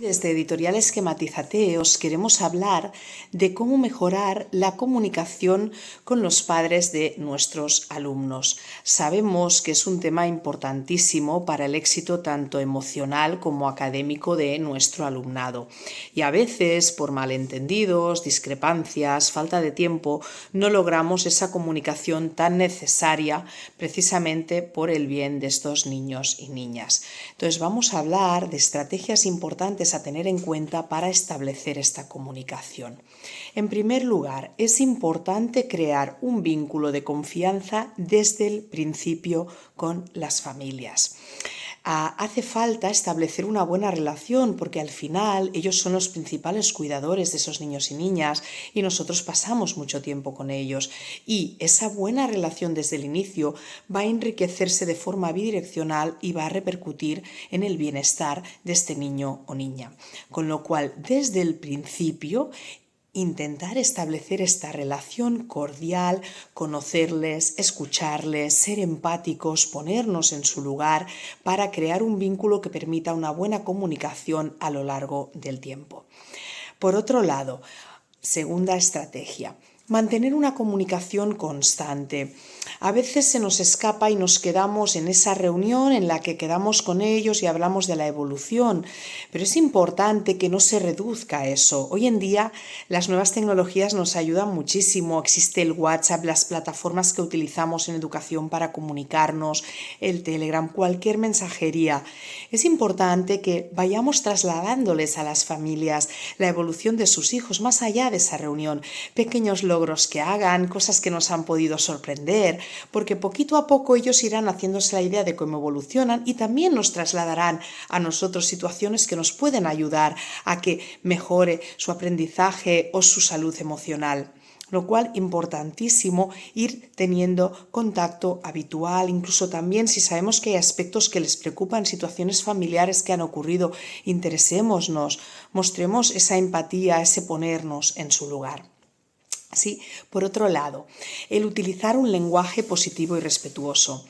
Desde Editorial Esquematízate os queremos hablar de cómo mejorar la comunicación con los padres de nuestros alumnos. Sabemos que es un tema importantísimo para el éxito tanto emocional como académico de nuestro alumnado. Y a veces, por malentendidos, discrepancias, falta de tiempo, no logramos esa comunicación tan necesaria precisamente por el bien de estos niños y niñas. Entonces vamos a hablar de estrategias importantes a tener en cuenta para establecer esta comunicación. En primer lugar, es importante crear un vínculo de confianza desde el principio con las familias. Hace falta establecer una buena relación porque al final ellos son los principales cuidadores de esos niños y niñas y nosotros pasamos mucho tiempo con ellos, y esa buena relación desde el inicio va a enriquecerse de forma bidireccional y va a repercutir en el bienestar de este niño o niña. Con lo cual, desde el principio, intentar establecer esta relación cordial, conocerles, escucharles, ser empáticos, ponernos en su lugar para crear un vínculo que permita una buena comunicación a lo largo del tiempo. Por otro lado, segunda estrategia, mantener una comunicación constante. A veces se nos escapa y nos quedamos en esa reunión en la que quedamos con ellos y hablamos de la evolución, pero es importante que no se reduzca eso. Hoy en día las nuevas tecnologías nos ayudan muchísimo. Existe el WhatsApp, las plataformas que utilizamos en educación para comunicarnos, el Telegram, cualquier mensajería. Es importante que vayamos trasladándoles a las familias la evolución de sus hijos más allá de esa reunión, pequeños logros que hagan, cosas que nos han podido sorprender, porque poquito a poco ellos irán haciéndose la idea de cómo evolucionan y también nos trasladarán a nosotros situaciones que nos pueden ayudar a que mejore su aprendizaje o su salud emocional. Lo cual, importantísimo ir teniendo contacto habitual, incluso también si sabemos que hay aspectos que les preocupan, situaciones familiares que han ocurrido, interesémonos, mostremos esa empatía, ese ponernos en su lugar. Sí, por otro lado, el utilizar un lenguaje positivo y respetuoso.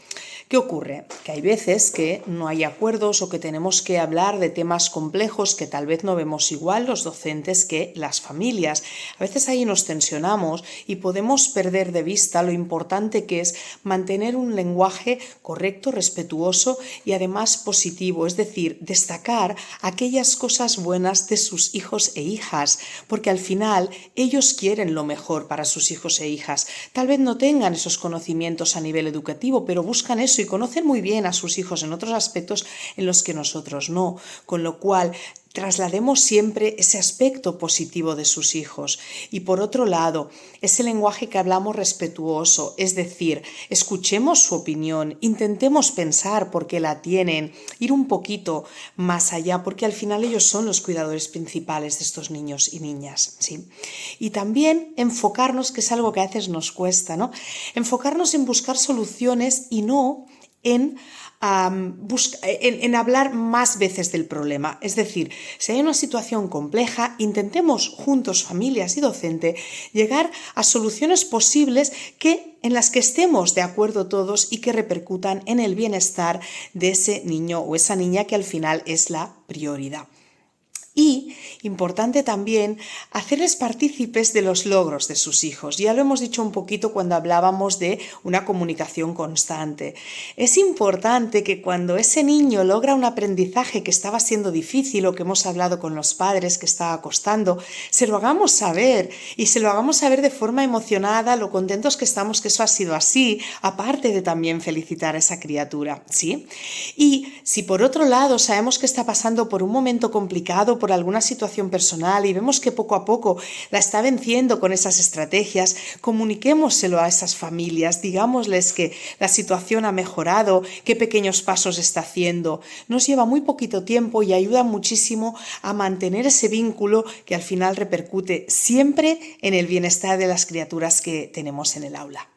¿Qué ocurre? Que hay veces que no hay acuerdos o que tenemos que hablar de temas complejos que tal vez no vemos igual los docentes que las familias. A veces ahí nos tensionamos y podemos perder de vista lo importante que es mantener un lenguaje correcto, respetuoso y además positivo, es decir, destacar aquellas cosas buenas de sus hijos e hijas, porque al final ellos quieren lo mejor para sus hijos e hijas. Tal vez no tengan esos conocimientos a nivel educativo, pero buscan eso y conocen muy bien a sus hijos en otros aspectos en los que nosotros no, con lo cual traslademos siempre ese aspecto positivo de sus hijos. Y por otro lado, ese lenguaje que hablamos respetuoso, es decir, escuchemos su opinión, intentemos pensar por qué la tienen, ir un poquito más allá, porque al final ellos son los cuidadores principales de estos niños y niñas, ¿sí? Y también enfocarnos, que es algo que a veces nos cuesta, ¿no? Enfocarnos en buscar soluciones y no en hablar más veces del problema. Es decir, si hay una situación compleja, intentemos juntos, familias y docente, llegar a soluciones posibles en las que estemos de acuerdo todos y que repercutan en el bienestar de ese niño o esa niña, que al final es la prioridad. Y, importante también, hacerles partícipes de los logros de sus hijos. Ya lo hemos dicho un poquito cuando hablábamos de una comunicación constante. Es importante que cuando ese niño logra un aprendizaje que estaba siendo difícil o que hemos hablado con los padres que estaba costando, se lo hagamos saber, y se lo hagamos saber de forma emocionada, lo contentos que estamos que eso ha sido así, aparte de también felicitar a esa criatura, ¿sí? Y si por otro lado sabemos que está pasando por un momento complicado, por alguna situación personal, y vemos que poco a poco la está venciendo con esas estrategias, comuniquémoselo a esas familias, digámosles que la situación ha mejorado, qué pequeños pasos está haciendo. Nos lleva muy poquito tiempo y ayuda muchísimo a mantener ese vínculo que al final repercute siempre en el bienestar de las criaturas que tenemos en el aula.